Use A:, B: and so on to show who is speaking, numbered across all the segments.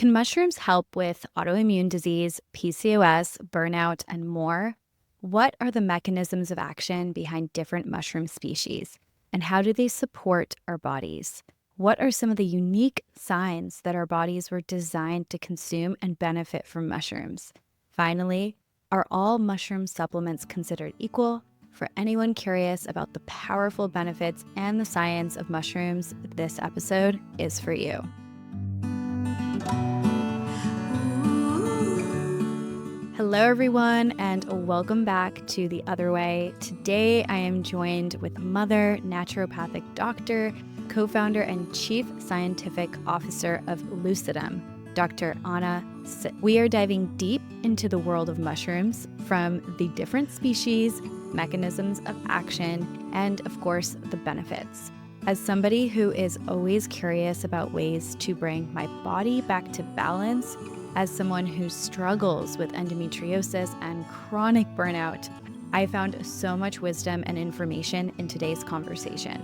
A: Can mushrooms help with autoimmune disease, PCOS, burnout, and more? What are the mechanisms of action behind different mushroom species? And how do they support our bodies? What are some of the unique signs that our bodies were designed to consume and benefit from mushrooms? Finally, are all mushroom supplements considered equal? For anyone curious about the powerful benefits and the science of mushrooms, this episode is for you. Hello, everyone, and welcome back to The Other Way. Today, I am joined with mother, naturopathic doctor, co-founder, and chief scientific officer of Lucidum, Dr. Anna. We are diving deep into the world of mushrooms, from the different species, mechanisms of action, and of course, the benefits. As somebody who is always curious about ways to bring my body back to balance, as someone who struggles with endometriosis and chronic burnout, I found so much wisdom and information in today's conversation.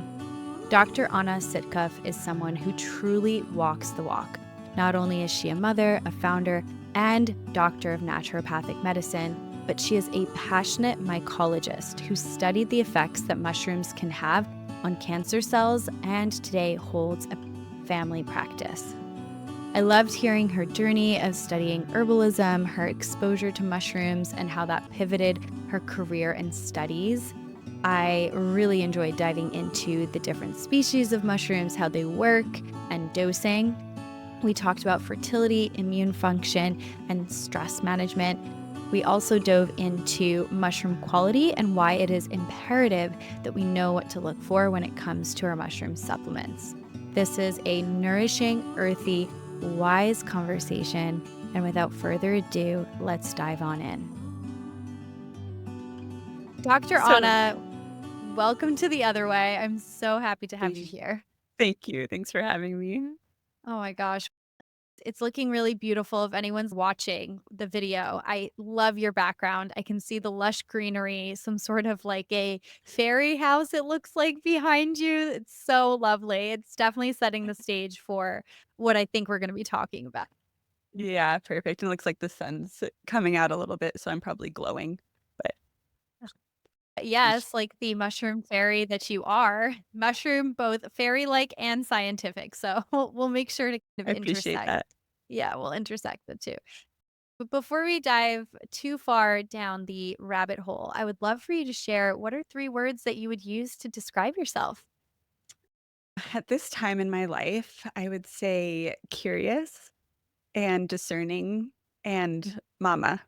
A: Dr. Anna Sitkoff is someone who truly walks the walk. Not only is she a mother, a founder, and doctor of naturopathic medicine, but she is a passionate mycologist who studied the effects that mushrooms can have on cancer cells and today holds a family practice. I loved hearing her journey of studying herbalism, her exposure to mushrooms, and how that pivoted her career and studies. I really enjoyed diving into the different species of mushrooms, how they work, and dosing. We talked about fertility, immune function, and stress management. We also dove into mushroom quality and why it is imperative that we know what to look for when it comes to our mushroom supplements. This is a nourishing, earthy, wise conversation, and without further ado, let's dive on in. Dr. Anna, welcome to The Other Way. I'm so happy to have you here.
B: Thank you. Thanks for having me.
A: Oh my gosh. It's looking really beautiful if anyone's watching the video. I love your background. I can see the lush greenery, some sort of like a fairy house it looks like behind you. It's so lovely. It's definitely setting the stage for what I think we're going to be talking about.
B: Yeah, perfect. And it looks like the sun's coming out a little bit, so I'm probably glowing. But
A: Yes, like the mushroom fairy that you are. Mushroom, both fairy-like and scientific. So we'll make sure to kind
B: I
A: of
B: appreciate
A: intersect.
B: that.
A: Yeah, we'll intersect the two. But before we dive too far down the rabbit hole, I would love for you to share what are three words that you would use to describe yourself?
B: At this time in my life, I would say curious and discerning and mama.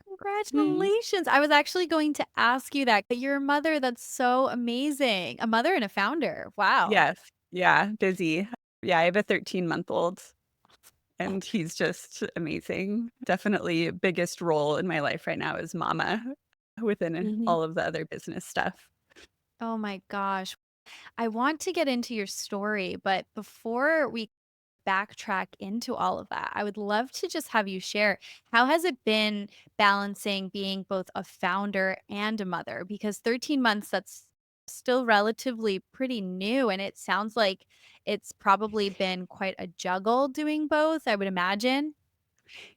B: Mm.
A: Congratulations. I was actually going to ask you that, but you're a mother. That's so amazing. A mother and a founder. Wow.
B: Yes. Yeah, busy. Yeah, I have a 13-month-old and he's just amazing. Definitely biggest role in my life right now is mama within
A: Mhm.
B: all of the other business stuff.
A: Oh my gosh. I want to get into your story, but before we backtrack into all of that, I would love to just have you share how has it been balancing being both a founder and a mother? Because 13 months, that's still relatively pretty new. And it sounds like it's probably been quite a juggle doing both, I would imagine.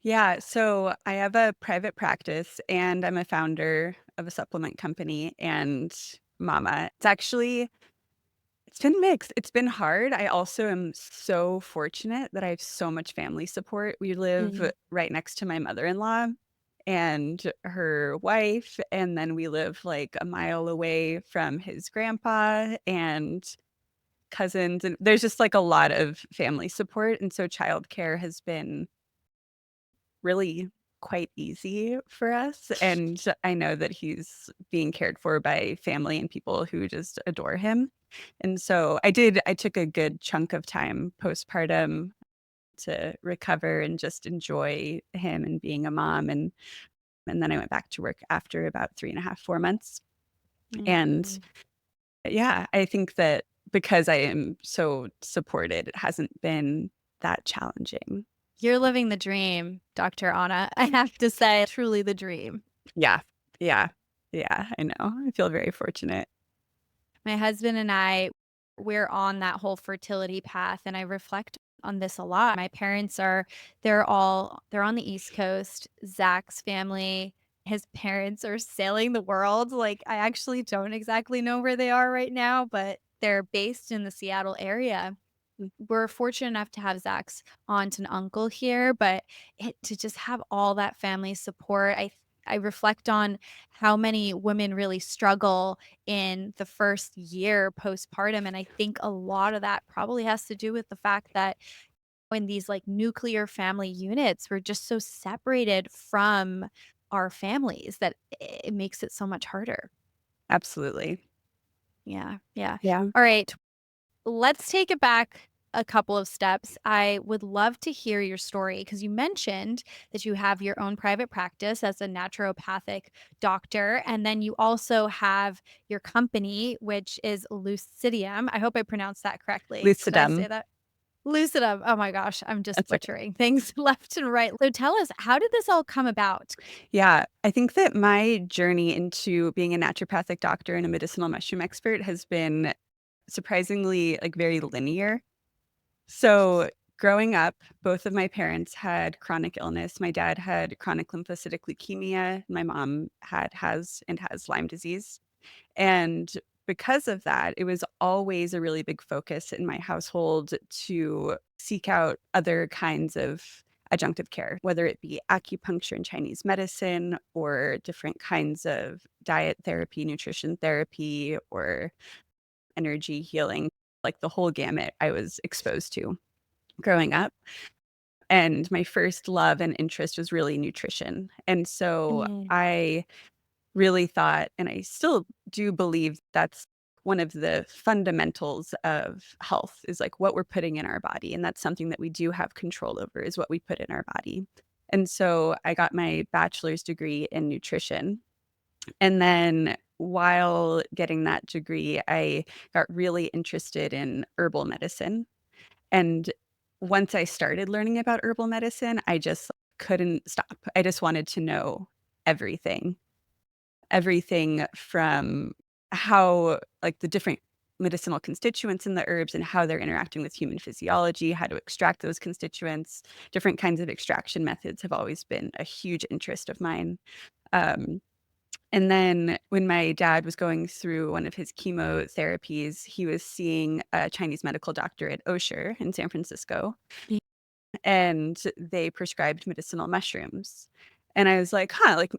B: Yeah, so I have a private practice and I'm a founder of a supplement company and mama. It's been mixed. It's been hard. I also am so fortunate that I have so much family support. We live
A: Mhm.
B: right next to my mother-in-law and her wife, and then we live like a mile away from his grandpa and cousins, and there's just like a lot of family support. And so childcare has been really quite easy for us, and I know that he's being cared for by family and people who just adore him, and so I took a good chunk of time postpartum to recover and just enjoy him and being a mom, and then I went back to work after about 3.5, 4 months, and
A: Mhm.
B: yeah, I think that because I am so supported, it hasn't been that challenging.
A: You're living the dream, Dr. Anna. I have to say, truly the dream.
B: Yeah. Yeah. Yeah, I know. I feel very fortunate.
A: My husband and I, we're on that whole fertility path, and I reflect on this a lot. My parents are they're on the East Coast. Zach's family, his parents are sailing the world. Like, I actually don't exactly know where they are right now, but they're based in the Seattle area. We're fortunate enough to have Zach's aunt and uncle here, but to just have all that family support, I reflect on how many women really struggle in the first year postpartum, and I think a lot of that probably has to do with the fact that in these, like, nuclear family units, we're just so separated from our families that it makes it so much harder.
B: Absolutely.
A: Yeah, yeah.
B: Yeah.
A: Alright, let's take it back a couple of steps. I would love to hear your story because you mentioned that you have your own private practice as a naturopathic doctor, and then you also have your company, which is Lucidium. I hope I pronounced that correctly. Did I say
B: Lucidum.
A: that? Lucidum. Oh my gosh, I'm just
B: That's okay.
A: butchering things left and right. So tell us, how did this all come about?
B: Yeah, I think that my journey into being a naturopathic doctor and a medicinal mushroom expert has been surprisingly, like, very linear. So, growing up, both of my parents had chronic illness. My dad had chronic lymphocytic leukemia. My mom has Lyme disease. And because of that, it was always a really big focus in my household to seek out other kinds of adjunctive care, whether it be acupuncture and Chinese medicine or different kinds of diet therapy, nutrition therapy, or energy healing, like the whole gamut I was exposed to growing up. And my first love and interest was really nutrition. And so
A: Mm,
B: I really thought, and I still do believe that's one of the fundamentals of health is like what we're putting in our body. And that's something that we do have control over is what we put in our body. And so I got my bachelor's degree in nutrition. And then while getting that degree, I got really interested in herbal medicine. And once I started learning about herbal medicine, I just couldn't stop. I just wanted to know everything. Everything from how like, the different medicinal constituents in the herbs and how they're interacting with human physiology, how to extract those constituents. Different kinds of extraction methods have always been a huge interest of mine. Um, and then when my dad was going through one of his chemotherapies, he was seeing a Chinese medical doctor at Osher in San Francisco, and they prescribed medicinal mushrooms. And I was like, "Huh, like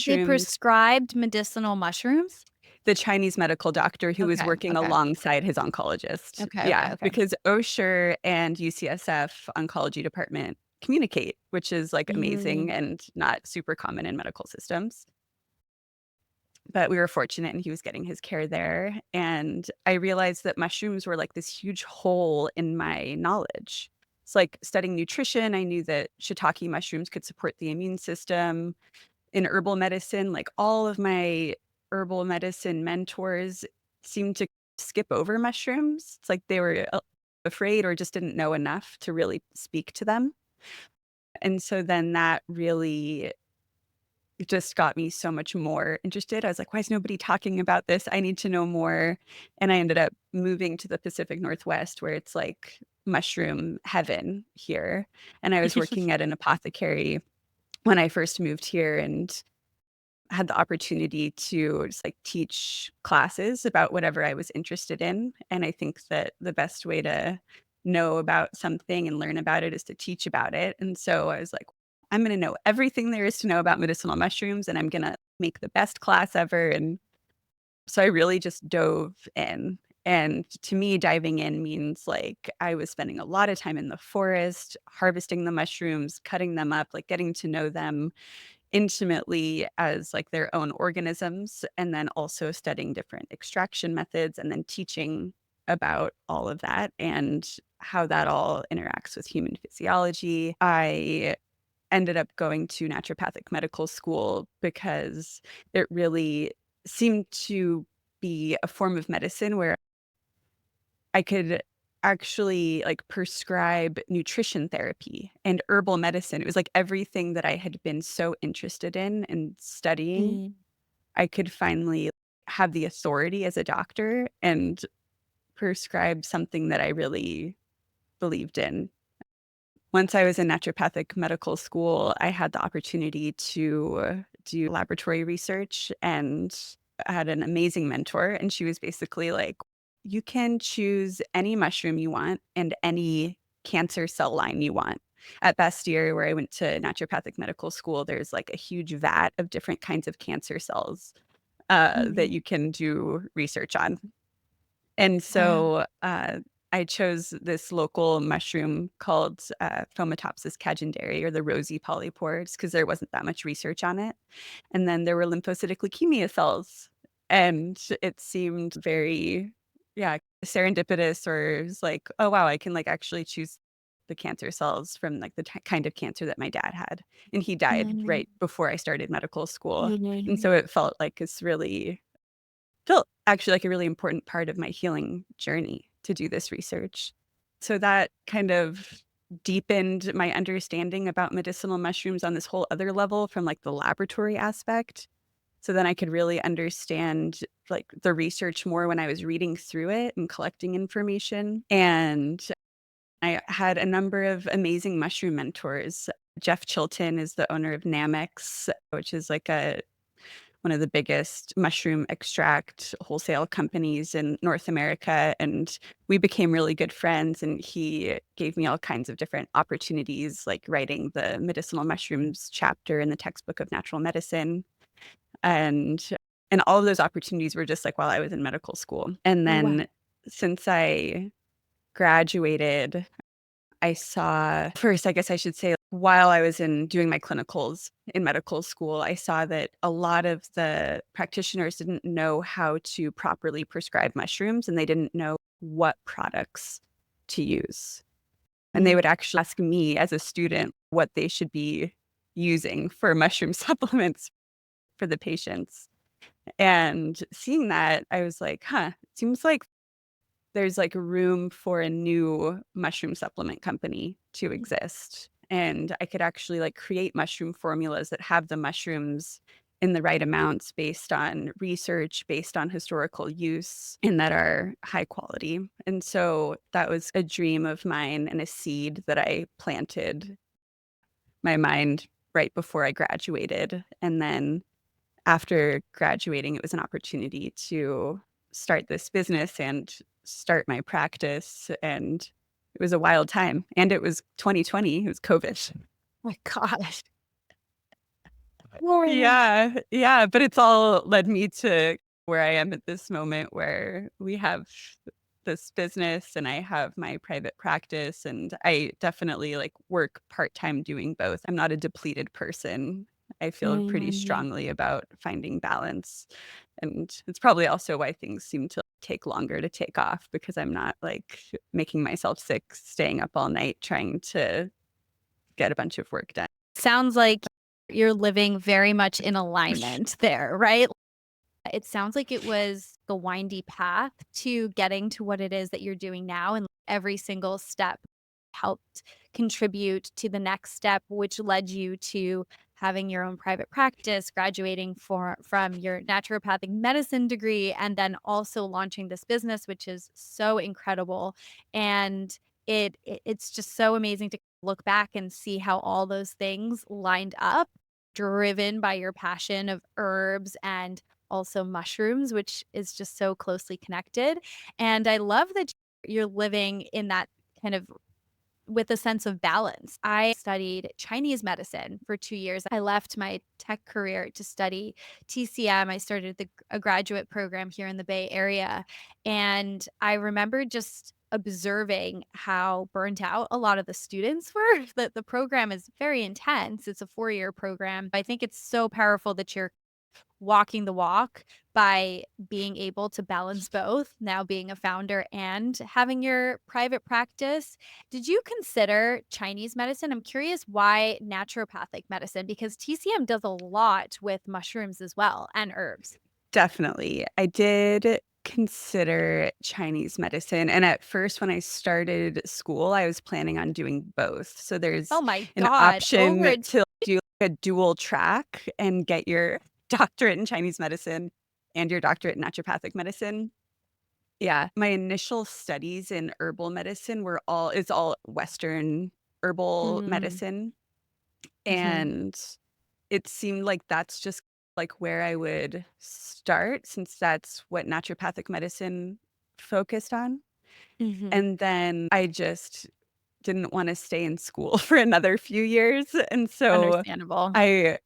A: they
B: mushrooms."
A: prescribed medicinal mushrooms?
B: The Chinese medical doctor who was
A: Okay,
B: working
A: okay.
B: alongside his oncologist.
A: Okay, okay,
B: Yeah,
A: okay.
B: because Osher and UCSF oncology department communicate, which is, like, amazing
A: Mm.
B: and not super common in medical systems. But we were fortunate and he was getting his care there, and I realized that mushrooms were, like, this huge hole in my knowledge. It's like studying nutrition, I knew that shiitake mushrooms could support the immune system. In herbal medicine, like, all of my herbal medicine mentors seemed to skip over mushrooms. It's like they were, afraid or just didn't know enough to really speak to them, and so then that really just got me so much more interested. I was like, "Why is nobody talking about this? I need to know more," and I ended up moving to the Pacific Northwest where it's like mushroom heaven here, and I was working at an apothecary when I first moved here and had the opportunity to just, like, teach classes about whatever I was interested in, and I think that the best way to know about something and learn about it is to teach about it, and so I was like, "I'm gonna know everything there is to know about medicinal mushrooms, and I'm gonna make the best class ever," and so I really just dove in, and to me, diving in means, like, I was spending a lot of time in the forest, harvesting the mushrooms, cutting them up, like, getting to know them intimately as like their own organisms, and then also studying different extraction methods and then teaching about all of that and how that all interacts with human physiology. I ended up going to naturopathic medical school because it really seemed to be a form of medicine where I could actually, like, prescribe nutrition therapy and herbal medicine. It was, like, everything that I had been so interested in and studying,
A: Mm.
B: I could finally have the authority as a doctor and prescribe something that I really believed in. once I was in naturopathic medical school, I had the opportunity to do laboratory research, and I had an amazing mentor. And she was basically like, you can choose any mushroom you want and any cancer cell line you want. At Bastyr, where I went to naturopathic medical school, there's like a huge vat of different kinds of cancer cells that
A: Mhm.
B: you can do research on. And
A: Wow.
B: so I chose this local mushroom called Fomitopsis cagendari, or the rosy polypores, because there wasn't that much research on it. And then there were lymphocytic leukemia cells. And it seemed very, yeah, serendipitous, or it was like, oh, wow, I can like actually choose the cancer cells from like the kind of cancer that my dad had. And he died
A: Mhm.
B: right before I started medical school. And
A: Mhm.
B: so it felt like it's really felt actually like a really important part of my healing journey to do this research. So that kind of deepened my understanding about medicinal mushrooms on this whole other level from like the laboratory aspect. So then I could really understand like the research more when I was reading through it and collecting information. And I had a number of amazing mushroom mentors. Jeff Chilton is the owner of Namex, which is like a one of the biggest mushroom extract wholesale companies in North America. And we became really good friends. And he gave me all kinds of different opportunities, like writing the medicinal mushrooms chapter in the textbook of natural medicine. And and all of those opportunities were just like while I was in medical school. And
A: Wow.
B: then since I graduated, I saw first, I guess I should say, while I was in doing my clinicals in medical school, I saw that a lot of the practitioners didn't know how to properly prescribe mushrooms, and they didn't know what products to use. And they
A: Mhm.
B: would actually ask me as a student what they should be using for mushroom supplements for the patients. And seeing that, I was like, huh, it seems like there's like room for a new mushroom supplement company to exist. And I could actually like create mushroom formulas that have the mushrooms in the right amounts based on research, based on historical use, and that are high quality. And so that was a dream of mine and a seed that I planted my mind right before I graduated. And then after graduating, it was an opportunity to start this business and start my practice. And it was a wild time. And it was 2020, it was COVID.
A: My gosh. Lord.
B: Yeah, yeah. But it's all led me to where I am at this moment, where we have this business and I have my private practice, and I definitely like work part-time doing both. I'm not a depleted person. I feel pretty
A: Mhm.
B: strongly about finding balance. And it's probably also why things seem to take longer to take off, because I'm not like making myself sick, staying up all night trying to get a bunch of work done.
A: Sounds like you're living very much in alignment there, right? It sounds like it was the windy path to getting to what it is that you're doing now, and every single step helped contribute to the next step, which led you to having your own private practice, graduating from your naturopathic medicine degree, and then also launching this business, which is so incredible. And it's just so amazing to look back and see how all those things lined up, driven by your passion of herbs and also mushrooms, which is just so closely connected. And I love that you're living in that kind of with a sense of balance. I studied Chinese medicine for 2 years. I left my tech career to study TCM. I started a graduate program here in the Bay Area, and I remember just observing how burnt out a lot of the students were. That the program is very intense. It's a 4-year program. I think it's so powerful that you're walking the walk by being able to balance both, now being a founder and having your private practice. Did you consider Chinese medicine? I'm curious why naturopathic medicine, because TCM does a lot with mushrooms as well and herbs.
B: Definitely. I did consider Chinese medicine. And at first, when I started school, I was planning on doing both. So there's
A: Oh my
B: an
A: God.
B: option to do a dual track and get your doctorate in Chinese medicine and your doctorate in naturopathic medicine. Yeah. My initial studies in herbal medicine were all, it's all Western herbal
A: Mm-hmm.
B: medicine, and it seemed like that's just, like, where I would start since that's what naturopathic medicine focused on,
A: Mm-hmm.
B: and then I just didn't wanna stay in school for another few years, and so
A: Understandable.
B: I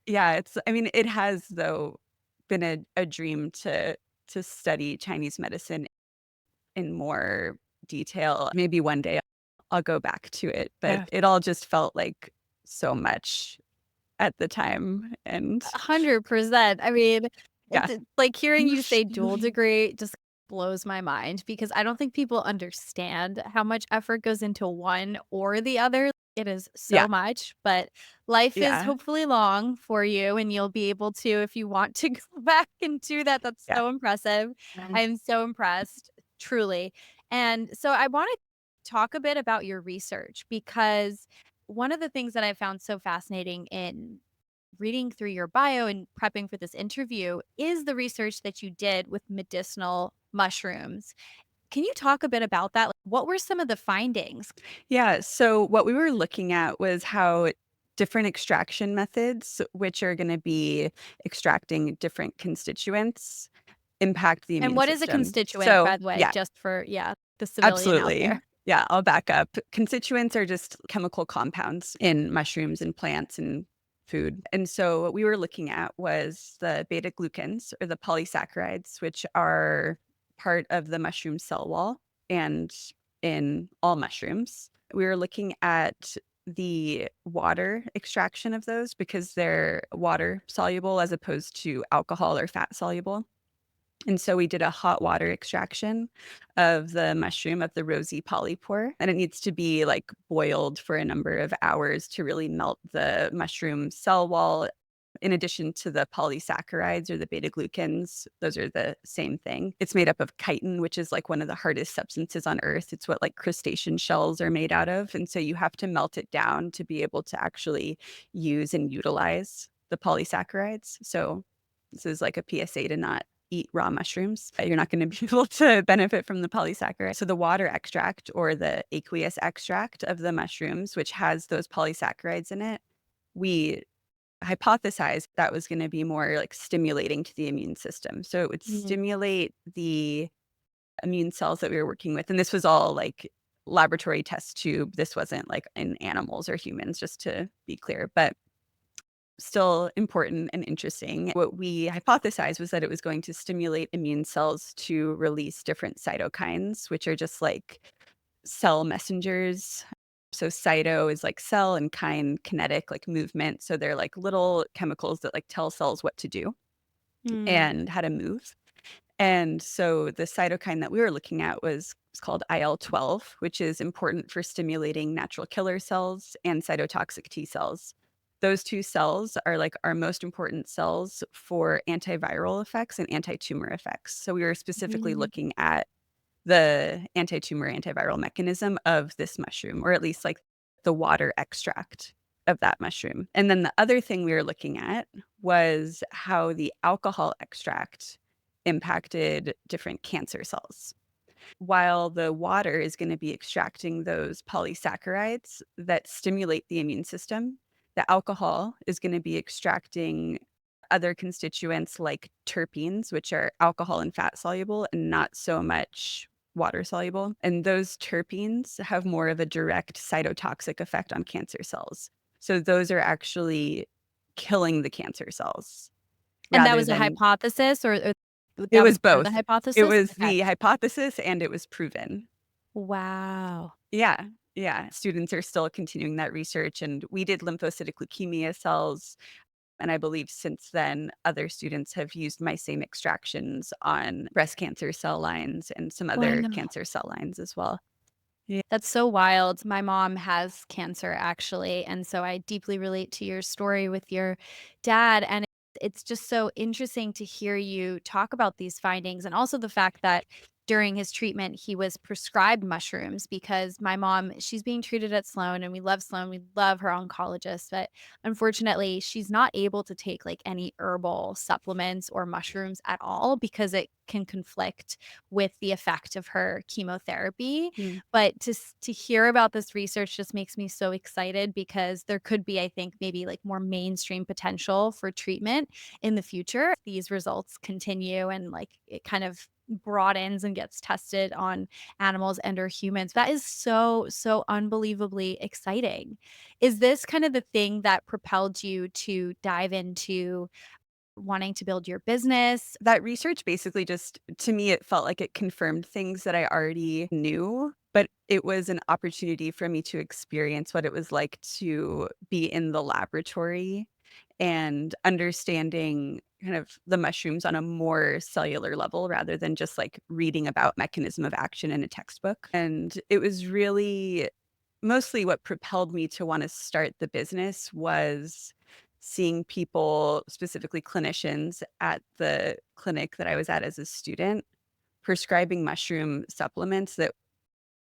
B: mean, it has, though, been a dream to study Chinese medicine in more detail. Maybe one day I'll go back to it, but
A: Yeah.
B: it all just felt like so much at the time, and
A: 100%. I mean,
B: yeah.
A: like hearing you say dual degree just blows my mind because I don't think people understand how much effort goes into one or the other. It is
B: Yeah,
A: so much, but life is
B: yeah,
A: hopefully long for you and you'll be able to if you want to go back and do that. That's
B: yeah.
A: so impressive. I am so impressed, truly. And so I want to talk a bit about your research because one of the things that I found so fascinating in reading through your bio and prepping for this interview is the research that you did with medicinal mushrooms. Can you talk a bit about that? Like, what were some of the findings?
B: Yeah, so what we were looking at was how different extraction methods, which are gonna be extracting different constituents, impact the
A: And
B: immune
A: what is a
B: system.
A: constituent,
B: So,
A: by the way,
B: yeah,
A: just for, yeah, the civilian out
B: absolutely.
A: there?
B: Yeah, I'll back up. Constituents are just chemical compounds in mushrooms and plants and food. And so what we were looking at was the beta glucans or the polysaccharides, which are part of the mushroom cell wall and in all mushrooms. We were looking at the water extraction of those because they're water soluble as opposed to alcohol or fat soluble. And so we did a hot water extraction of the mushroom, of the rosy polypore, and it needs to be, like, boiled for a number of hours to really melt the mushroom cell wall, in addition to the polysaccharides or the beta-glucans. Those are the same thing. It's made up of chitin, which is, like, one of the hardest substances on Earth. It's what, like, crustacean shells are made out of, and so you have to melt it down to be able to actually use and utilize the polysaccharides. So this is like a PSA to not eat raw mushrooms. You're not gonna be able to benefit from the polysaccharide. So the water extract or the aqueous extract of the mushrooms, which has those polysaccharides in it, we hypothesized that was gonna be more, like, stimulating to the immune system. So it would
A: Mhm.
B: stimulate the immune cells that we were working with, and this was all, like, laboratory test tube. This wasn't, like, in animals or humans, just to be clear, but still important and interesting. What we hypothesized was that it was going to stimulate immune cells to release different cytokines, which are just like cell messengers. So cyto is like cell and kine kinetic, like movement. So they're like little chemicals that like tell cells what to do
A: Mm.
B: and how to move. And so the cytokine that we were looking at was it's called IL-12, which is important for stimulating natural killer cells and cytotoxic T cells. Those two cells are like our most important cells for antiviral effects and anti-tumor effects. So we were specifically
A: Mm.
B: looking at the anti-tumor antiviral mechanism of this mushroom, or at least like the water extract of that mushroom. And then the other thing we were looking at was how the alcohol extract impacted different cancer cells. While the water is going to be extracting those polysaccharides that stimulate the immune system, the alcohol is going to be extracting other constituents like terpenes, which are alcohol and fat soluble and not so much water soluble. And those terpenes have more of a direct cytotoxic effect on cancer cells. So those are actually killing the cancer cells
A: And that
B: rather
A: was a
B: than
A: hypothesis or
B: it
A: that was
B: was
A: part of the
B: both. It
A: hypothesis?
B: was
A: Okay.
B: the hypothesis and it was proven.
A: Wow.
B: Yeah, yeah. Students are still continuing that research, and we did lymphocytic leukemia cells, and I believe since then, other students have used my same extractions on breast cancer cell lines and some other
A: Wow.
B: cancer cell lines as well. Yeah.
A: That's so wild. My mom has cancer actually, and so I deeply relate to your story with your dad, and it's just so interesting to hear you talk about these findings and also the fact that during his treatment, he was prescribed mushrooms because my mom, she's being treated at Sloan and we love Sloan. We love her oncologist, but unfortunately, she's not able to take like any herbal supplements or mushrooms at all because it can conflict with the effect of her chemotherapy.
B: Mm.
A: But to hear about this research just makes me so excited because there could be, I think, maybe like more mainstream potential for treatment in the future. These results continue and like it kind of broadens and gets tested on animals and or humans. That is so, so unbelievably exciting. Is this kind of the thing that propelled you to dive into wanting to build your business?
B: That research basically just to me, it felt like it confirmed things that I already knew, but it was an opportunity for me to experience what it was like to be in the laboratory and understanding kind of the mushrooms on a more cellular level rather than just like reading about mechanism of action in a textbook. And it was really mostly what propelled me to want to start the business was seeing people, specifically clinicians at the clinic that I was at as a student, prescribing mushroom supplements that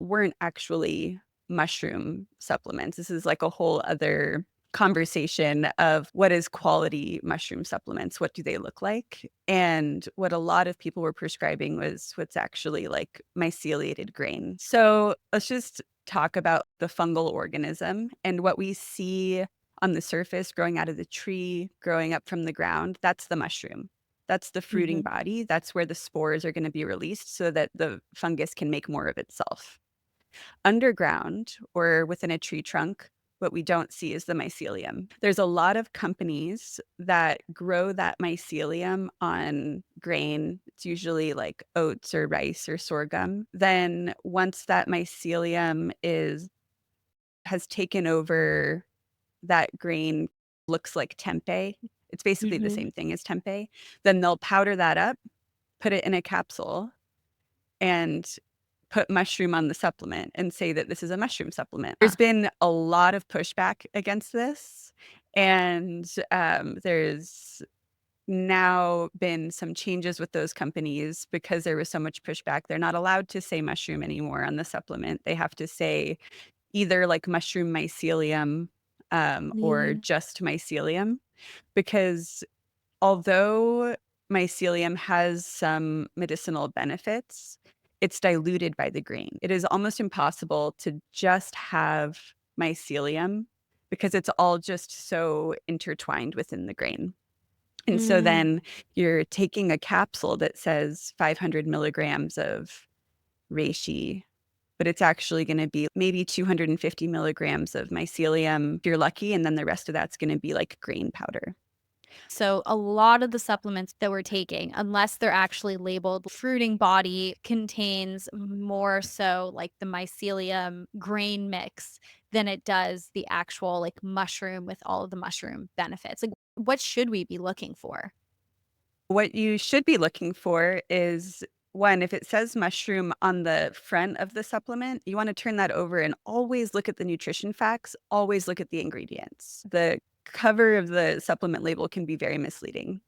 B: weren't actually mushroom supplements. This is like a whole other conversation of what is quality mushroom supplements? What do they look like? And what a lot of people were prescribing was what's actually like myceliated grain. So let's just talk about the fungal organism and what we see on the surface growing out of the tree, growing up from the ground. That's the mushroom. That's the fruiting
A: Mhm.
B: body. That's where the spores are going to be released so that the fungus can make more of itself. Underground or within a tree trunk, what we don't see is the mycelium. There's a lot of companies that grow that mycelium on grain. It's usually like oats or rice or sorghum. Then once that mycelium is has taken over that grain, looks like tempeh. It's basically the
A: Mhm.
B: same thing as tempeh. Then they'll powder that up, put it in a capsule, and put mushroom on the supplement and say that this is a mushroom supplement. There's been a lot of pushback against this, and there's now been some changes with those companies because there was so much pushback. They're not allowed to say mushroom anymore on the supplement. They have to say either like mushroom mycelium or
A: Yeah.
B: just mycelium because although mycelium has some medicinal benefits, it's diluted by the grain. It is almost impossible to just have mycelium because it's all just so intertwined within the grain. And so
A: Mm.
B: then you're taking a capsule that says 500 milligrams of reishi, but it's actually going to be maybe 250 milligrams of mycelium if you're lucky. And then the rest of that's going to be like grain powder.
A: So a lot of the supplements that we're taking, unless they're actually labeled fruiting body, contains more so like the mycelium grain mix than it does the actual like mushroom with all of the mushroom benefits. Like what should we be looking for?
B: What you should be looking for is one, if it says mushroom on the front of the supplement, you want to turn that over and always look at the nutrition facts, always look at the ingredients. The cover of the supplement label can be very misleading.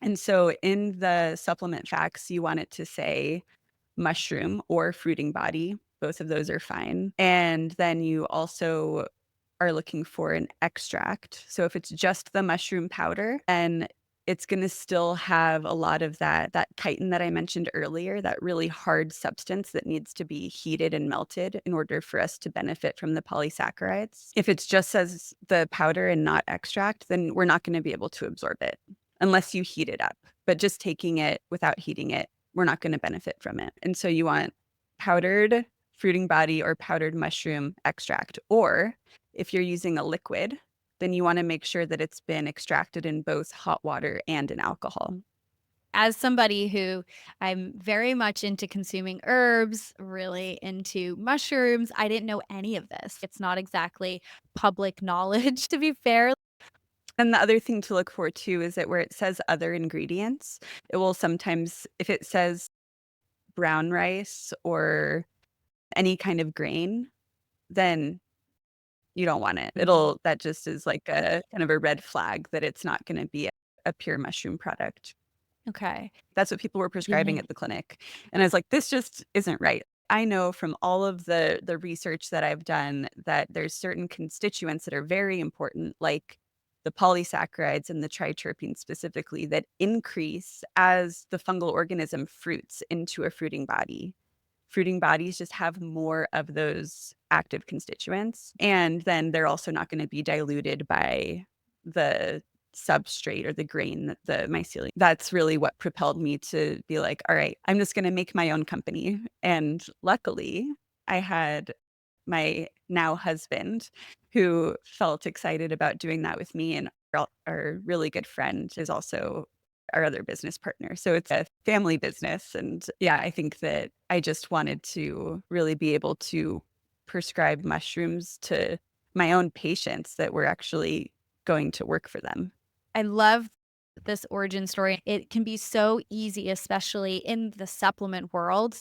B: And so in the supplement facts, you want it to say mushroom or fruiting body. Both of those are fine. And then you also are looking for an extract. So if it's just the mushroom powder, then it's going to still have a lot of that chitin that I mentioned earlier, that really hard substance that needs to be heated and melted in order for us to benefit from the polysaccharides. If it's just as the powder and not extract, then we're not going to be able to absorb it unless you heat it up. But just taking it without heating it, we're not going to benefit from it. And so you want powdered fruiting body or powdered mushroom extract. Or if you're using a liquid, then you want to make sure that it's been extracted in both hot water and in alcohol.
A: As somebody who I'm very much into consuming herbs, really into mushrooms, I didn't know any of this. It's not exactly public knowledge, to be fair.
B: And the other thing to look for too is that where it says other ingredients, it will sometimes, if it says brown rice or any kind of grain, then you don't want it. That just is like a kind of a red flag that it's not going to be a pure mushroom product.
A: Okay.
B: That's what people were prescribing
A: Yeah.
B: at the clinic. And I was like, this just isn't right. I know from all of the research that I've done that there's certain constituents that are very important, like the polysaccharides and the triterpenes specifically, that increase as the fungal organism fruits into a fruiting body. Fruiting bodies just have more of those active constituents. And then they're also not going to be diluted by the substrate or the grain, the mycelium. That's really what propelled me to be like, all right, I'm just going to make my own company. And luckily, I had my now husband who felt excited about doing that with me. And our really good friend is also our other business partner. So it's a family business. And yeah, I think that I just wanted to really be able to prescribe mushrooms to my own patients that were actually going to work for them.
A: I love this origin story. It can be so easy, especially in the supplement world,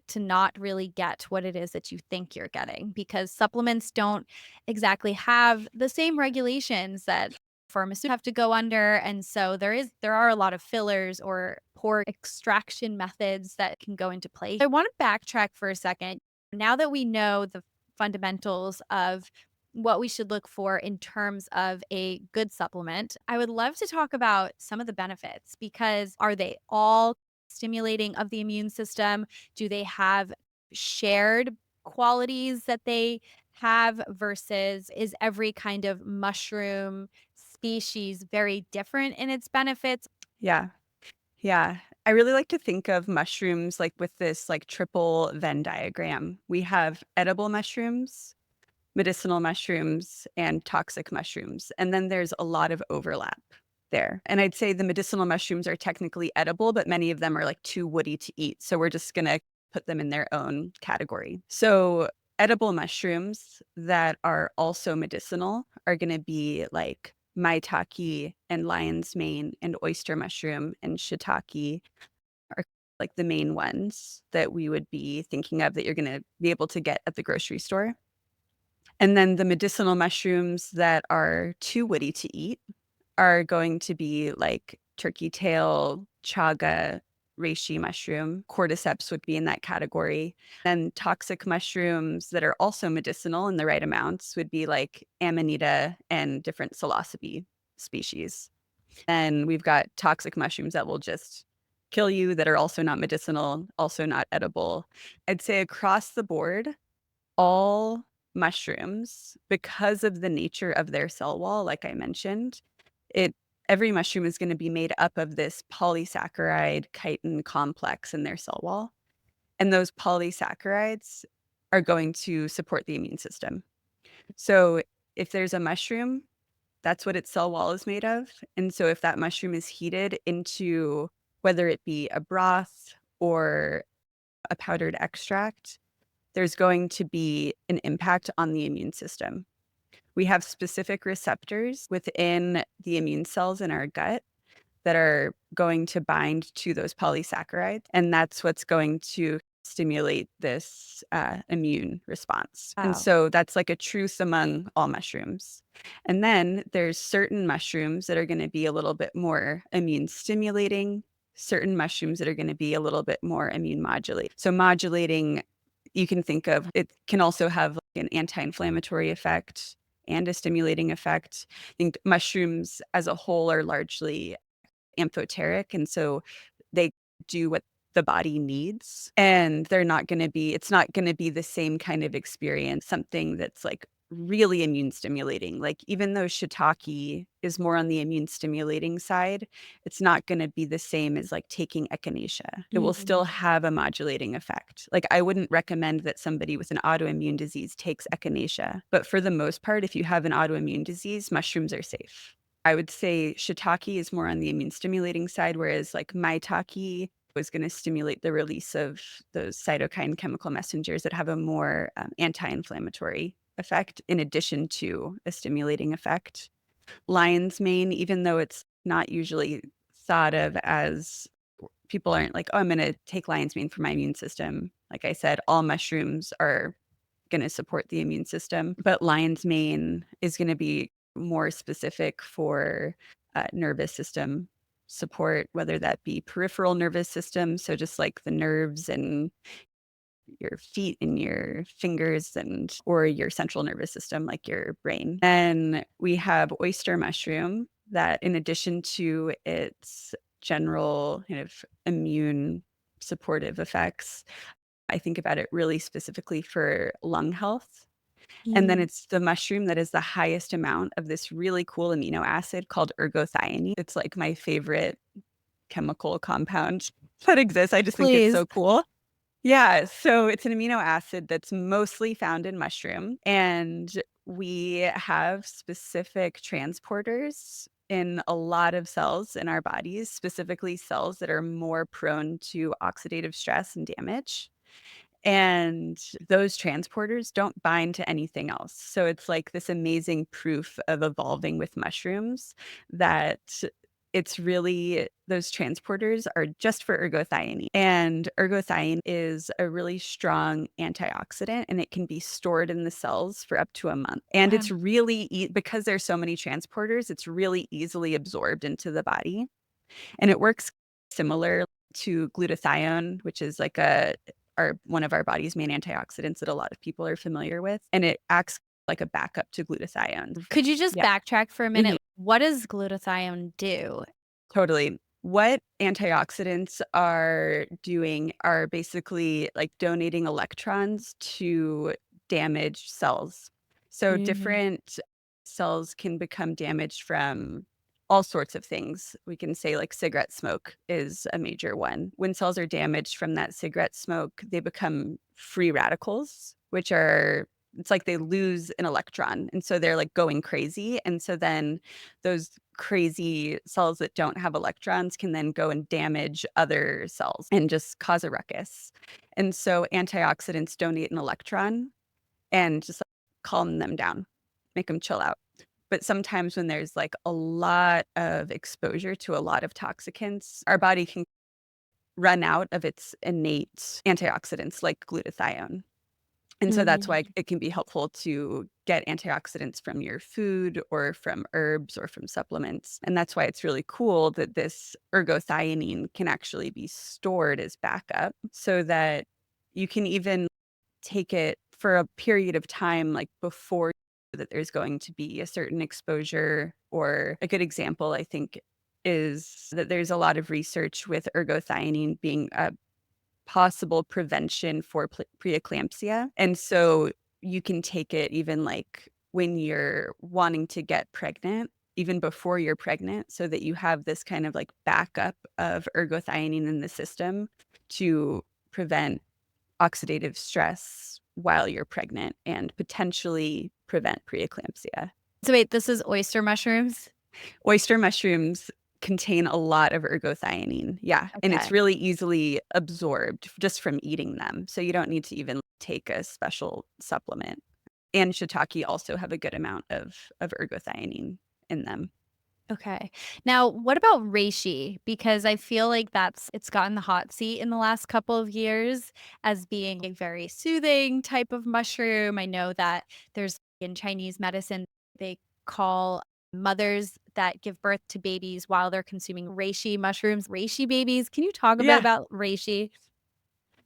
A: to not really get what it is that you think you're getting because supplements don't exactly have the same regulations that pharmaceuticals have to go under. And so there are a lot of fillers or poor extraction methods that can go into play. I want to backtrack for a second. Now that we know the fundamentals of what we should look for in terms of a good supplement, I would love to talk about some of the benefits because are they all stimulating of the immune system? Do they have shared qualities that they have versus is every kind of mushroom species very different in its benefits?
B: Yeah. Yeah. I really like to think of mushrooms like with this like triple Venn diagram. We have edible mushrooms, medicinal mushrooms, and toxic mushrooms. And then there's a lot of overlap there. And I'd say the medicinal mushrooms are technically edible, but many of them are like too woody to eat. So we're just going to put them in their own category. So edible mushrooms that are also medicinal are going to be like maitake and lion's mane and oyster mushroom and shiitake are like the main ones that we would be thinking of that you're going to be able to get at the grocery store. And then the medicinal mushrooms that are too woody to eat are going to be like turkey tail, chaga, reishi mushroom. Cordyceps would be in that category. Then toxic mushrooms that are also medicinal in the right amounts would be like amanita and different psilocybe species. Then we've got toxic mushrooms that will just kill you that are also not medicinal, also not edible. I'd say across the board, all mushrooms, because of the nature of their cell wall, like I mentioned, it every mushroom is going to be made up of this polysaccharide chitin complex in their cell wall. And those polysaccharides are going to support the immune system. So if there's a mushroom, that's what its cell wall is made of. And so if that mushroom is heated into whether it be a broth or a powdered extract, there's going to be an impact on the immune system. We have specific receptors within the immune cells in our gut that are going to bind to those polysaccharides. And that's what's going to stimulate this immune response. And
A: Wow.
B: so that's like a truth among all mushrooms. And then there's certain mushrooms that are going to be a little bit more immune stimulating, certain mushrooms that are going to be a little bit more immune modulating. So modulating, you can think of it can also have like an anti-inflammatory effect and a stimulating effect. I think mushrooms as a whole are largely amphoteric, and so they do what the body needs, and it's not gonna be the same kind of experience, something that's, like, really immune stimulating. Like, even though shiitake is more on the immune stimulating side, it's not gonna be the same as, like, taking echinacea. It will still
A: Mhm.
B: have a modulating effect. Like, I wouldn't recommend that somebody with an autoimmune disease takes echinacea, but for the most part, if you have an autoimmune disease, mushrooms are safe. I would say shiitake is more on the immune stimulating side, whereas like maitake was going to stimulate the release of those cytokine chemical messengers that have a more anti-inflammatory effect in addition to a stimulating effect. Lion's mane, even though it's not usually thought of as people aren't like, oh, I'm going to take lion's mane for my immune system. Like I said, all mushrooms are going to support the immune system, but lion's mane is going to be more specific for nervous system support, whether that be peripheral nervous system, so just like the nerves and your feet and your fingers or your central nervous system, like your brain. Then we have oyster mushroom that in addition to its general kind of immune supportive effects, I think about it really specifically for lung health. And then
A: Mm.
B: it's the mushroom that is the highest amount of this really cool amino acid called ergothionine. It's like my favorite chemical compound that exists. I just think it's
A: Please.
B: so cool. Yeah, so it's an amino acid that's mostly found in mushroom, and we have specific transporters in a lot of cells in our bodies, specifically cells that are more prone to oxidative stress and damage. And those transporters don't bind to anything else. So it's like this amazing proof of evolving with mushrooms that it's really those transporters are just for ergothioneine. And ergothioneine is a really strong antioxidant and it can be stored in the cells for up to a month. And
A: Wow.
B: it's really, because there's so many transporters, it's really easily absorbed into the body. And it works similar to glutathione, which is like one of our body's main antioxidants that a lot of people are familiar with, and it acts like a backup to glutathione.
A: Could you just
B: Yeah.
A: backtrack for a
B: Mhm.
A: minute? What does glutathione do?
B: Totally. What antioxidants are doing are basically like donating electrons to damaged cells. So
A: Mhm.
B: different cells can become damaged from all sorts of things. We can say like cigarette smoke is a major one. When cells are damaged from that cigarette smoke, they become free radicals, which are it's like they lose an electron. And so they're like going crazy. And so then those crazy cells that don't have electrons can then go and damage other cells and just cause a ruckus. And so antioxidants donate an electron and just like, calm them down, make them chill out. But sometimes when there's like a lot of exposure to a lot of toxicants, our body can run out of its innate antioxidants like glutathione. And so that's why
A: Mhm.
B: it can be helpful to get antioxidants from your food or from herbs or from supplements. And that's why it's really cool that this ergothionine can actually be stored as backup so that you can even take it for a period of time, like before that there's going to be a certain exposure. Or a good example, I think, is that there's a lot of research with ergothionine being a possible prevention for preeclampsia. And so you can take it even like when you're wanting to get pregnant, even before you're pregnant, so that you have this kind of like backup of ergothionine in the system to prevent oxidative stress while you're pregnant and potentially prevent preeclampsia.
A: So wait, this is oyster mushrooms?
B: Oyster mushrooms contain a lot of ergothionine. Yeah, and it's
A: Okay.
B: really easily absorbed just from eating them. So you don't need to even take a special supplement. And shiitake also have a good amount of ergothionine in them.
A: Okay. Now, what about reishi? Because I feel like it's gotten the hot seat in the last couple of years as being a very soothing type of mushroom. I know that there's in Chinese medicine, they call mothers that give birth to babies while they're consuming reishi mushrooms, reishi babies. Can you talk a bit
B: Yeah.
A: about reishi?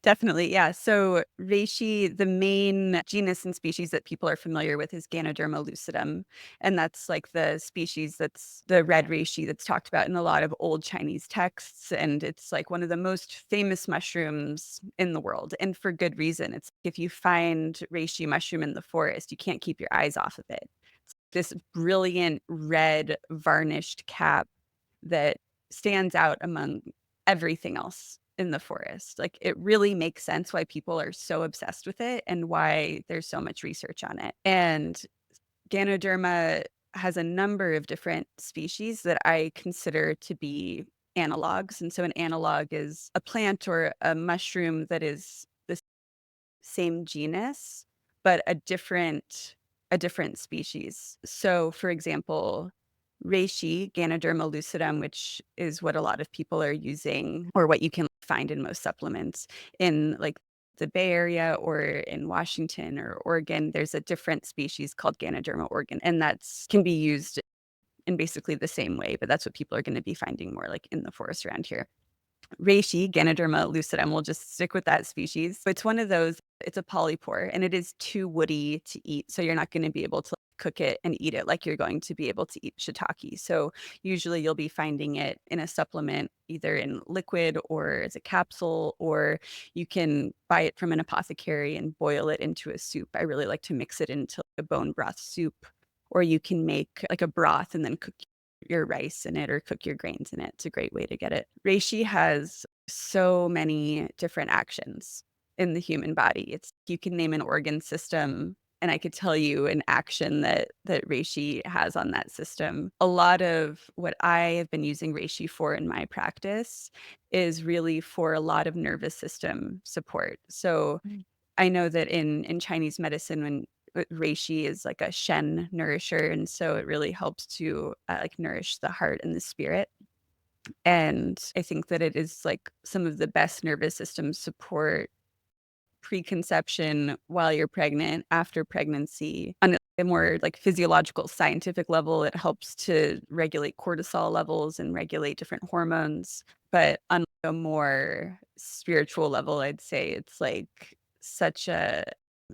B: Definitely, yeah. So reishi, the main genus and species that people are familiar with is Ganoderma lucidum, and that's like the species that's the red reishi that's talked about in a lot of old Chinese texts, and it's like one of the most famous mushrooms in the world, and for good reason. It's if you find reishi mushroom in the forest, you can't keep your eyes off of it. It's this brilliant red varnished cap that stands out among everything else in the forest. Like, it really makes sense why people are so obsessed with it and why there's so much research on it. And Ganoderma has a number of different species that I consider to be analogs. And so an analog is a plant or a mushroom that is the same genus, but a different species. So, for example, reishi, Ganoderma lucidum, which is what a lot of people are using or what you can find in most supplements in like the Bay Area or in Washington or Oregon, there's a different species called Ganoderma oregon, and that's can be used in basically the same way, but that's what people are going to be finding more like in the forest around here. Reishi, Ganoderma lucidum, we'll just stick with that species. It's one of those, it's a polypore and it is too woody to eat. So you're not going to be able to cook it and eat it like you're going to be able to eat shiitake. So usually you'll be finding it in a supplement, either in liquid or as a capsule, or you can buy it from an apothecary and boil it into a soup. I really like to mix it into a bone broth soup, or you can make like a broth and then cook your rice in it or cook your grains in it. It's a great way to get it. Reishi has so many different actions in the human body. It's you can name an organ system and I could tell you an action that reishi has on that system. A lot of what I have been using reishi for in my practice is really for a lot of nervous system support. So
A: Mm.
B: I know that in Chinese medicine, when reishi is like a shen nourisher, and so it really helps to like nourish the heart and the spirit. And I think that it is like some of the best nervous system support preconception, while you're pregnant, after pregnancy. On a more like physiological scientific level, it helps to regulate cortisol levels and regulate different hormones. But on a more spiritual level, I'd say it's like such a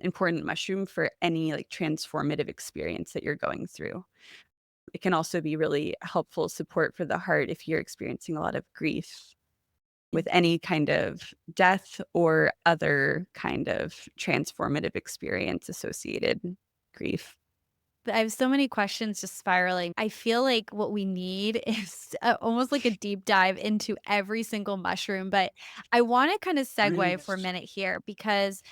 B: important mushroom for any like transformative experience that you're going through. It can also be really helpful support for the heart if you're experiencing a lot of grief with any kind of death or other kind of transformative experience associated grief.
A: I have so many questions just spiraling. I feel like what we need is almost like a deep dive into every single mushroom, but I want to kind of segue for a minute here because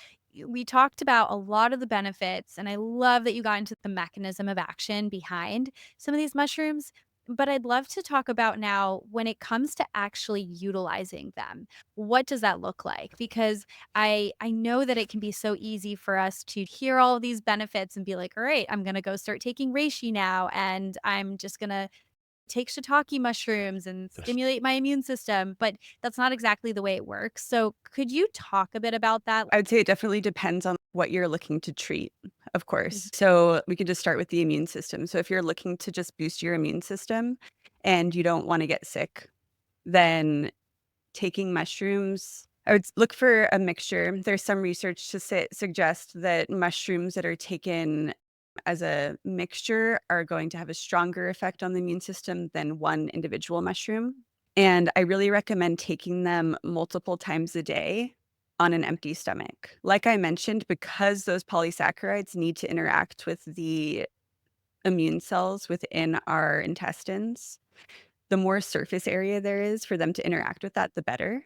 A: we talked about a lot of the benefits, and I love that you got into the mechanism of action behind some of these mushrooms. But I'd love to talk about now when it comes to actually utilizing them. What does that look like? Because I know that it can be so easy for us to hear all of these benefits and be like, "All right, I'm gonna go start taking reishi now, and I'm just gonna take shiitake mushrooms and stimulate my immune system," but that's not exactly the way it works. So could you talk a bit about that?
B: I would say it definitely depends on what you're looking to treat, of
A: Mhm.
B: course. So we can just start with the immune system. So if you're looking to just boost your immune system and you don't want to get sick, then taking mushrooms, I would look for a mixture. There's some research to suggest that mushrooms that are taken as a mixture are going to have a stronger effect on the immune system than one individual mushroom. And I really recommend taking them multiple times a day on an empty stomach. Like I mentioned, because those polysaccharides need to interact with the immune cells within our intestines, the more surface area there is for them to interact with that, the better.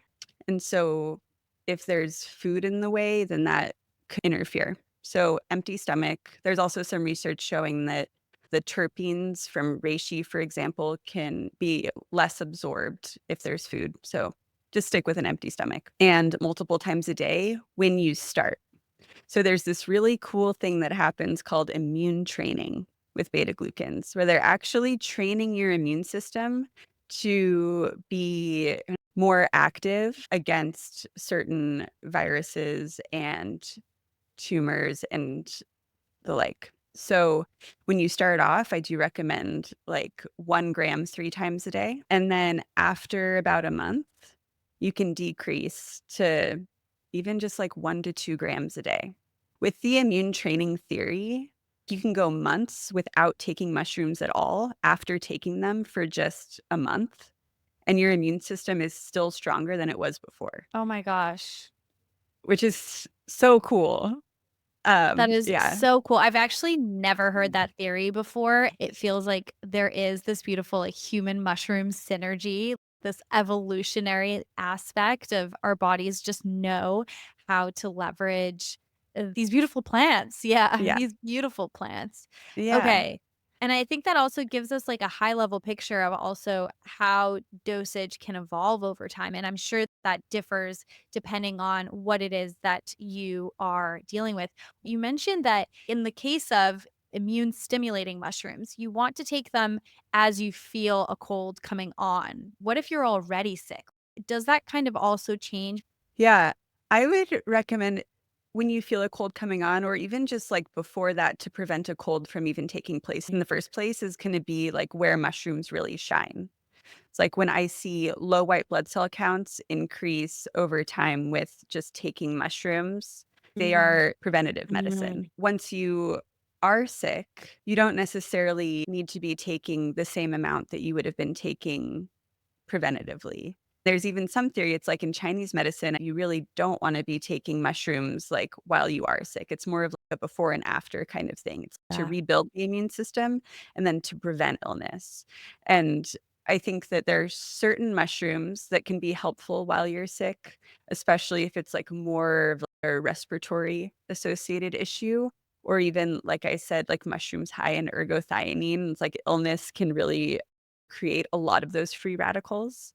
B: And so if there's food in the way, then that could interfere. So empty stomach. There's also some research showing that the terpenes from reishi, for example, can be less absorbed if there's food. So just stick with an empty stomach and multiple times a day when you start. So there's this really cool thing that happens called immune training with beta glucans, where they're actually training your immune system to be more active against certain viruses and tumors and the like. So when you start off, I do recommend like 1 gram 3 times a day. And then after about a month, you can decrease to even just like 1 to 2 grams a day. With the immune training theory, you can go months without taking mushrooms at all after taking them for just a month, and your immune system is still stronger than it was before,
A: Oh my gosh.
B: which is so cool.
A: That is
B: Yeah.
A: so cool. I've actually never heard that theory before. It feels like there is this beautiful, like, human mushroom synergy, this evolutionary aspect of our bodies just know how to leverage, these beautiful plants. Yeah,
B: Yeah.
A: these beautiful plants.
B: Yeah.
A: Okay. And I think that also gives us, like, a high level picture of also how dosage can evolve over time, and I'm sure that differs depending on what it is that you are dealing with. You mentioned that in the case of immune stimulating mushrooms, you want to take them as you feel a cold coming on. What if you're already sick? Does that kind of also change?
B: Yeah. I would recommend when you feel a cold coming on, or even just like before that, to prevent a cold from even taking place in the first place, is going to be like where mushrooms really shine. It's like when I see low white blood cell counts increase over time with just taking mushrooms, they are preventative medicine.
A: Mm.
B: Once you are sick, you don't necessarily need to be taking the same amount that you would have been taking preventatively. There's even some theory, it's like in Chinese medicine, you really don't want to be taking mushrooms like while you are sick. It's more of like a before and after kind of thing. It's to
A: Yeah.
B: rebuild the immune system and then to prevent illness. And I think that there's certain mushrooms that can be helpful while you're sick, especially if it's like more of a respiratory associated issue. Or even, like I said, like mushrooms high in ergothionine. It's like illness can really create a lot of those free radicals.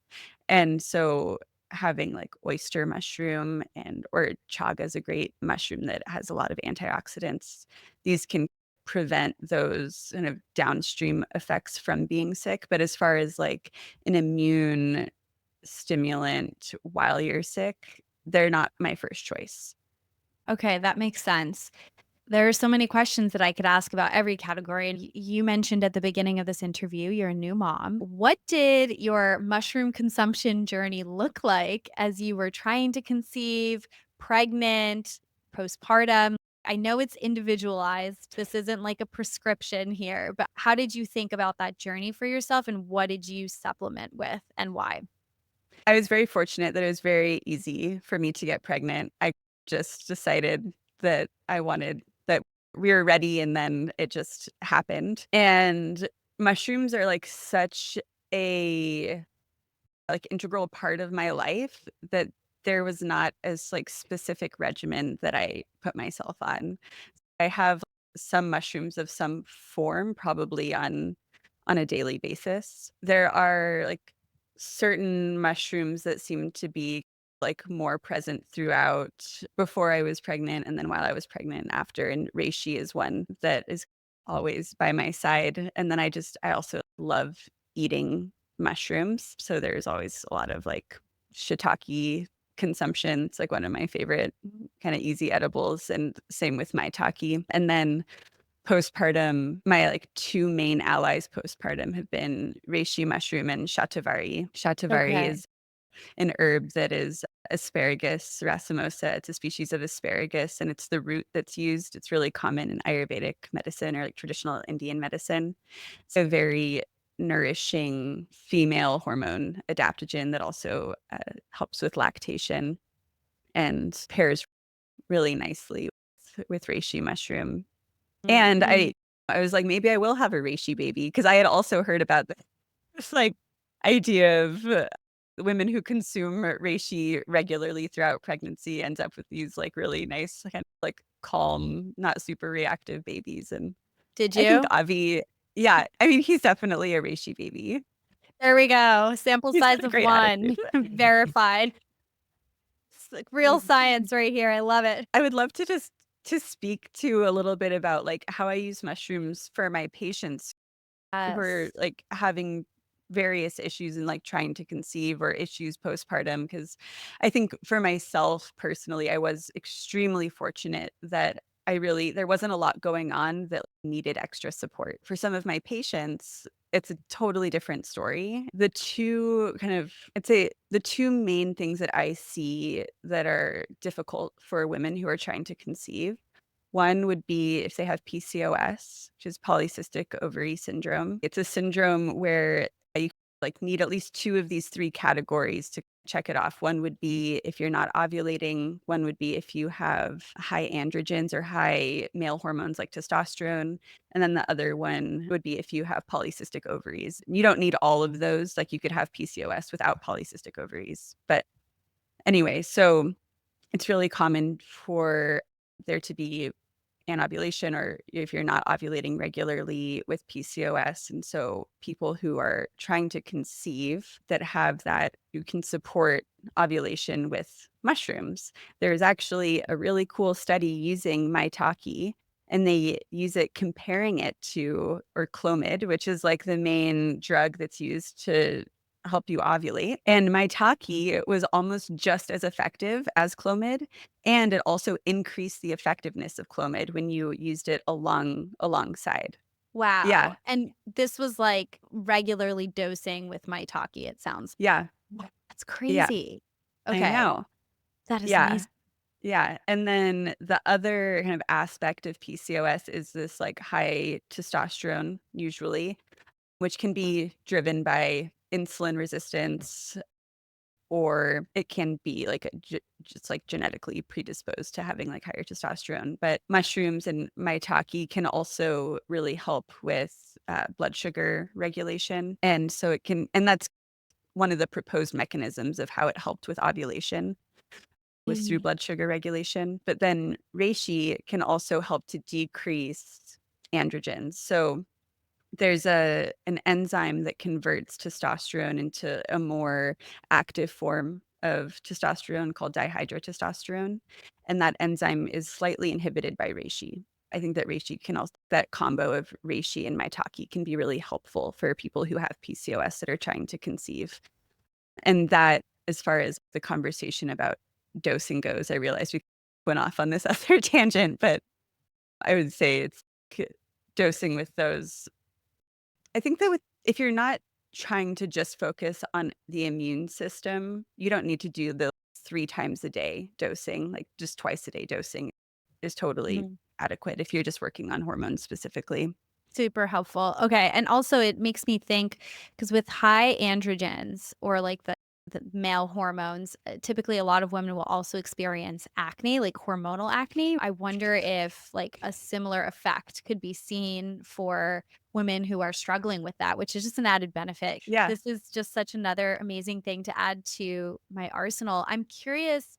B: And so having like oyster mushroom and or chaga is a great mushroom that has a lot of antioxidants. These can prevent those kind of downstream effects from being sick. But as far as like an immune stimulant while you're sick, they're not my first choice.
A: Okay, that makes sense. There are so many questions that I could ask about every category. And you mentioned at the beginning of this interview, you're a new mom. What did your mushroom consumption journey look like as you were trying to conceive, pregnant, postpartum? I know it's individualized. This isn't like a prescription here, but how did you think about that journey for yourself and what did you supplement with and why?
B: I was very fortunate that it was very easy for me to get pregnant. I just decided that I wanted that we were ready and then it just happened. And mushrooms are like such a like integral part of my life that there was not as like specific regimen that I put myself on. I have some mushrooms of some form probably on a daily basis. There are like certain mushrooms that seem to be like more present throughout before I was pregnant and then while I was pregnant and after. And reishi is one that is always by my side. And then I also love eating mushrooms. So there's always a lot of like shiitake consumption. It's like one of my favorite kind of easy edibles, and same with maitake. And then postpartum, my like two main allies postpartum have been reishi mushroom and shatavari. Shatavari
A: Okay.
B: is an herb that is asparagus racemosa. It's a species of asparagus, and it's the root that's used. It's really common in Ayurvedic medicine or like traditional Indian medicine. It's a very nourishing female hormone adaptogen that also helps with lactation and pairs really nicely with reishi mushroom. And
A: Mhm.
B: I was like, maybe I will have a reishi baby because I had also heard about this like idea of women who consume reishi regularly throughout pregnancy ends up with these like really nice kind of like calm, not super reactive babies. And
A: Did
B: I think
A: you?
B: Avi, yeah, I mean, he's definitely a reishi baby.
A: There we go. Sample
B: He's got
A: size
B: a
A: of
B: great attitude.
A: 1, verified. It's like real science right here. I love it.
B: I would love to just to speak to a little bit about like how I use mushrooms for my patients who are
A: Yes.
B: like having various issues and like trying to conceive or issues postpartum. Because I think for myself personally, I was extremely fortunate that there wasn't a lot going on that needed extra support. For some of my patients, it's a totally different story. I'd say the two main things that I see that are difficult for women who are trying to conceive, one would be if they have PCOS, which is polycystic ovary syndrome. It's a syndrome where you like need at least two of these three categories to check it off. One would be if you're not ovulating. One would be if you have high androgens or high male hormones like testosterone. And then the other one would be if you have polycystic ovaries. You don't need all of those. Like you could have PCOS without polycystic ovaries. But anyway, so it's really common for there to be anovulation or if you're not ovulating regularly with PCOS. And so people who are trying to conceive that have that, you can support ovulation with mushrooms. There's actually a really cool study using maitake, and they use it comparing it to or Clomid, which is like the main drug that's used to help you ovulate. And maitake was almost just as effective as Clomid, and it also increased the effectiveness of Clomid when you used it alongside.
A: Wow.
B: Yeah,
A: And this was like regularly dosing with maitake, it sounds.
B: yeah,
A: That's
B: yeah.
A: crazy.
B: I
A: Okay.
B: know.
A: That is
B: Yeah.
A: amazing.
B: Yeah, and then the other kind of aspect of PCOS is this, like, high testosterone usually, which can be driven by insulin resistance, or it can be, like, just, like, genetically predisposed to having, like, higher testosterone, but mushrooms and maitake can also really help with, blood sugar regulation, and so it can and that's one of the proposed mechanisms of how it helped with ovulation was through
A: Mm.
B: blood sugar regulation, but then reishi can also help to decrease androgens. So there's an enzyme that converts testosterone into a more active form of testosterone called dihydrotestosterone, and that enzyme is slightly inhibited by reishi. I think that reishi can also that combo of reishi and maitake can be really helpful for people who have PCOS that are trying to conceive. And that, as far as the conversation about dosing goes, I realized we went off on this other tangent, but I would say it's k dosing with those. I think that with if you're not trying to just focus on the immune system, you don't need to do the 3 times a day dosing, like, just twice a day dosing is totally
A: Mhm.
B: adequate if you're just working on hormones specifically.
A: Super helpful. Okay, and also it makes me think because with high androgens or like the male hormones, typically a lot of women will also experience acne, like hormonal acne. I wonder if like a similar effect could be seen for women who are struggling with that, which is just an added benefit.
B: Yeah.
A: This is just such another amazing thing to add to my arsenal. I'm curious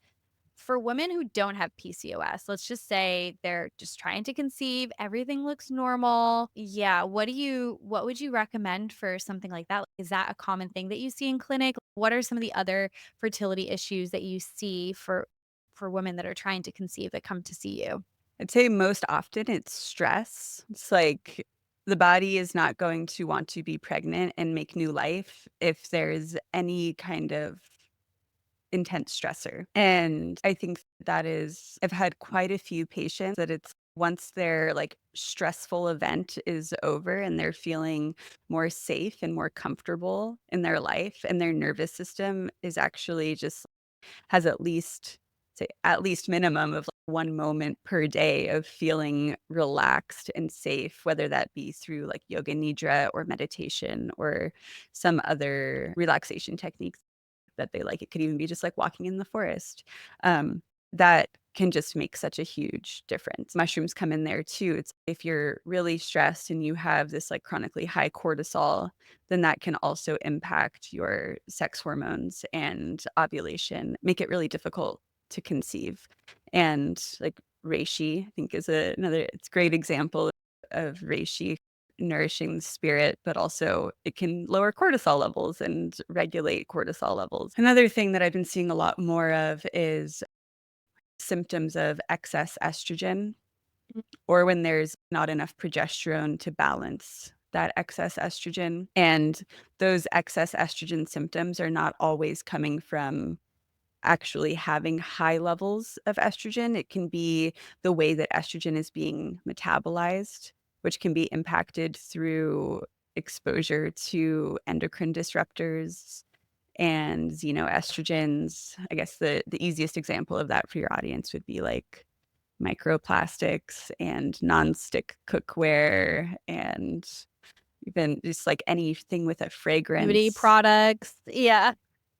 A: for women who don't have PCOS, let's just say they're just trying to conceive, everything looks normal. Yeah, what would you recommend for something like that? Is that a common thing that you see in clinic? What are some of the other fertility issues that you see for women that are trying to conceive that come to see you?
B: I'd say most often it's stress. It's like the body is not going to want to be pregnant and make new life if there's any kind of intense stressor. And I think that is, I've had quite a few patients that it's once their like stressful event is over and they're feeling more safe and more comfortable in their life and their nervous system is actually just has at least say at least minimum of like 1 moment per day of feeling relaxed and safe, whether that be through like yoga nidra or meditation or some other relaxation techniques that they like. It could even be just like walking in the forest. That can just make such a huge difference. Mushrooms come in there too. It's if you're really stressed and you have this like chronically high cortisol, then that can also impact your sex hormones and ovulation, make it really difficult to conceive. And like reishi, I think is another it's a great example of reishi nourishing the spirit, but also it can lower cortisol levels and regulate cortisol levels. Another thing that I've been seeing a lot more of is symptoms of excess estrogen or when there's not enough progesterone to balance that excess estrogen. And those excess estrogen symptoms are not always coming from actually having high levels of estrogen. It can be the way that estrogen is being metabolized, which can be impacted through exposure to endocrine disruptors and xenoestrogens. I guess the easiest example of that for your audience would be like microplastics and nonstick cookware and even just like anything with a
A: Beauty
B: fragrance.
A: products. Yeah.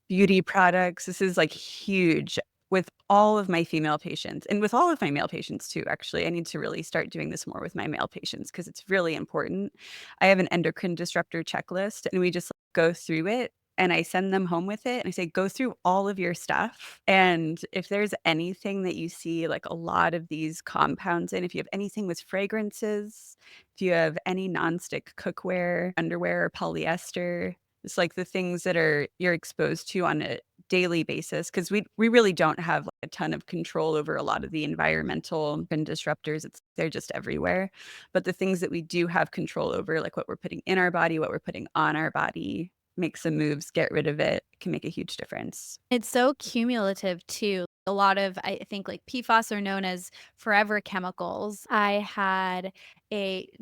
B: Beauty products, this is, like, huge with all of my female patients and with all of my male patients too, actually. I need to really start doing this more with my male patients because it's really important. I have an endocrine disruptor checklist, and we just go through it, and I send them home with it, and I say, "Go through all of your stuff, and if there's anything that you see, like, a lot of these compounds in, if you have anything with fragrances, if you have any nonstick cookware, underwear, or polyester, it's like the things that you're exposed to on a daily basis because we really don't have like, a ton of control over a lot of the environmental and disruptors. They're just everywhere. But the things that we do have control over, like what we're putting in our body, what we're putting on our body, make some moves, get rid of it, can make a huge difference.
A: It's so cumulative too. A lot of, I think, like PFAS are known as forever chemicals. I had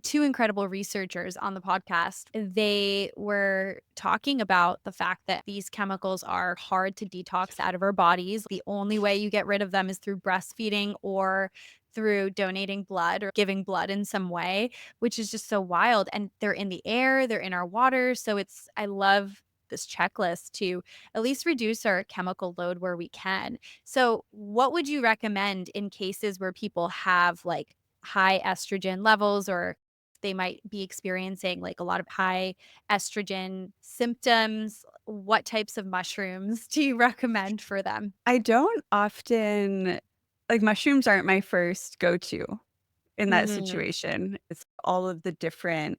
A: two incredible researchers on the podcast. They were talking about the fact that these chemicals are hard to detox out of our bodies. The only way you get rid of them is through breastfeeding or through donating blood or giving blood in some way, which is just so wild. And they're in the air, they're in our water. So I love this checklist to at least reduce our chemical load where we can. So, what would you recommend in cases where people have like high estrogen levels, or they might be experiencing like a lot of high estrogen symptoms? What types of mushrooms do you recommend for them?
B: I don't often like mushrooms aren't my first go-to in that
A: Mhm.
B: situation. It's all of the different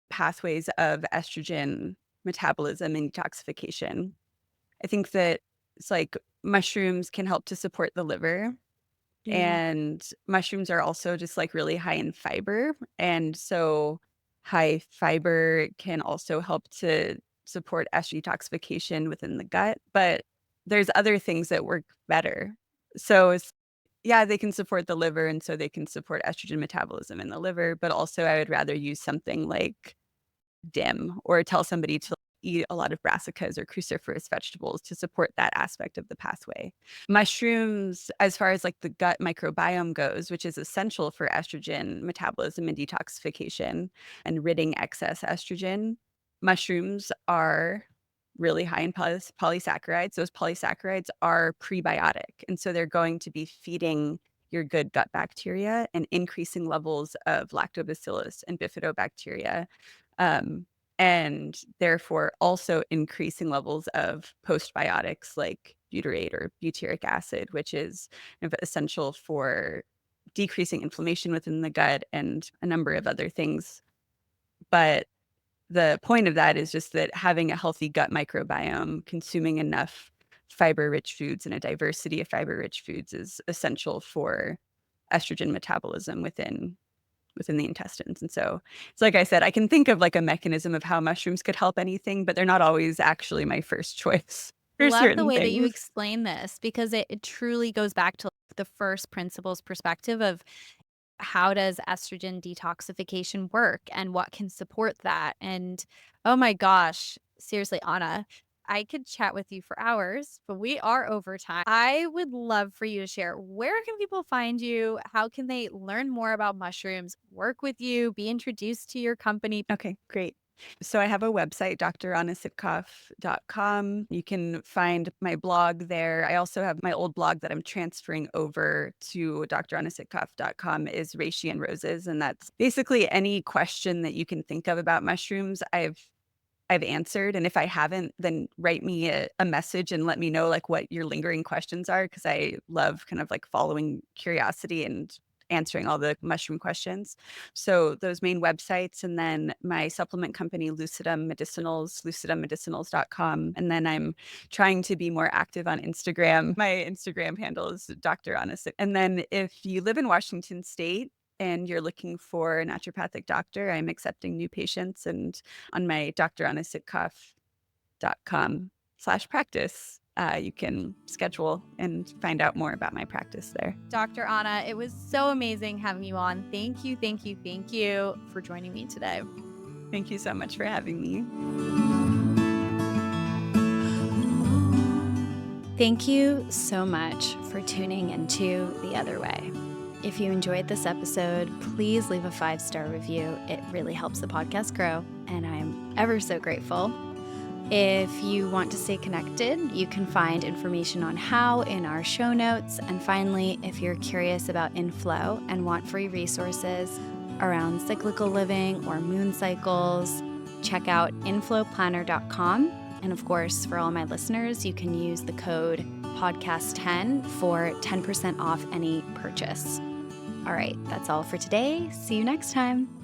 B: pathways of estrogen metabolism and detoxification. I think that it's like mushrooms can help to support the liver,
A: Mm.
B: and mushrooms are also just like really high in fiber. And so high fiber can also help to support estrogen detoxification within the gut. But there's other things that work better. So it's, yeah, they can support the liver. And so they can support estrogen metabolism in the liver. But also, I would rather use something like dim or tell somebody to eat a lot of brassicas or cruciferous vegetables to support that aspect of the pathway. Mushrooms, as far as like the gut microbiome goes, which is essential for estrogen metabolism and detoxification and ridding excess estrogen, mushrooms are really high in polysaccharides. Those polysaccharides are prebiotic. And so they're going to be feeding your good gut bacteria and increasing levels of lactobacillus and bifidobacteria, um, and therefore also increasing levels of postbiotics like butyrate or butyric acid, which is kind of essential for decreasing inflammation within the gut and a number of other things. But the point of that is just that having a healthy gut microbiome, consuming enough fiber-rich foods and a diversity of fiber-rich foods is essential for estrogen metabolism within the intestines. And so it's like I said, I can think of like a mechanism of how mushrooms could help anything, but they're not always actually my first choice for
A: Love the
B: certain
A: way that you
B: things.
A: explain this because it truly goes back to the first principles perspective of how does estrogen detoxification work and what can support that? And oh my gosh, seriously, Anna, I could chat with you for hours, but we are over time. I would love for you to share where can people find you? How can they learn more about mushrooms, work with you, be introduced to your company?
B: Okay, great. So I have a website, drannasitkoff.com. You can find my blog there. I also have my old blog that I'm transferring over to drannasitkoff.com is Reishi and Roses. And that's basically any question that you can think of about mushrooms. I've answered. And if I haven't, then write me a message and let me know like what your lingering questions are. Cause I love kind of like following curiosity and answering all the mushroom questions. So those main websites, and then my supplement company, Lucidum Medicinals, lucidummedicinals.com. And then I'm trying to be more active on Instagram. My Instagram handle is Dr. Honest. And then if you live in Washington State, and you're looking for a naturopathic doctor, I'm accepting new patients, and on my drannasitkoff.com/practice, you can schedule and find out more about my practice there.
A: Dr. Anna, it was so amazing having you on. Thank you, thank you, thank you for joining me today.
B: Thank you so much for having me.
A: Thank you so much for tuning into The Other Way. If you enjoyed this episode, please leave a 5-star review. It really helps the podcast grow, and I'm ever so grateful. If you want to stay connected, you can find information on how in our show notes. And finally, if you're curious about inflow and want free resources around cyclical living or moon cycles, check out inflowplanner.com. And of course, for all my listeners, you can use the code podcast10 for 10% off any purchase. All right, that's all for today. See you next time.